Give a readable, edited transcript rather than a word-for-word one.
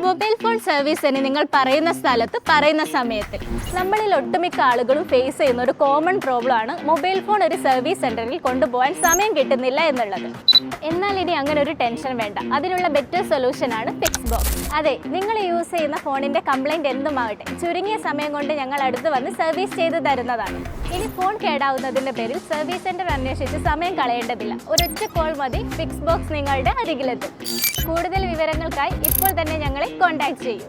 Mobile phone സർവീസിന് നിങ്ങൾ പറയുന്ന സ്ഥലത്ത് പറയുന്ന സമയത്തിൽ നമ്മളിൽ ഒട്ടുമിക്ക ആളുകളും ഫേസ് ചെയ്യുന്ന ഒരു കോമൺ പ്രോബ്ലം ആണ് മൊബൈൽ ഫോൺ ഒരു സർവീസ് സെന്ററിൽ കൊണ്ടുപോകാൻ സമയം കിട്ടുന്നില്ല എന്നുള്ളത്. എന്നാൽ ഇനി അങ്ങനെ ഒരു ടെൻഷൻ വേണ്ട. അതിനുള്ള ബെറ്റർ സൊല്യൂഷൻ ആണ് ഫിക്സ് ബോക്സ്. അതെ, നിങ്ങൾ യൂസ് ചെയ്യുന്ന ഫോണിന്റെ കംപ്ലൈന്റ് എന്തുമാകട്ടെ ചുരുങ്ങിയ സമയം കൊണ്ട് ഞങ്ങൾ അടുത്ത് വന്ന് സർവീസ് ചെയ്ത് തരുന്നതാണ്. ഇനി ഫോൺ കേടാവുന്നതിന്റെ പേരിൽ സർവീസ് സെന്റർ അന്വേഷിച്ച് സമയം കളയേണ്ടതില്ല. ഒരൊറ്റ കോൾ മതി, ഫിക്സ് ബോക്സ് നിങ്ങളുടെ അരികിലെത്തും. കൂടുതൽ വിവരങ്ങൾക്കായി ഇപ്പോൾ തന്നെ ഞങ്ങളെ കോൺടാക്ട് ചെയ്യും.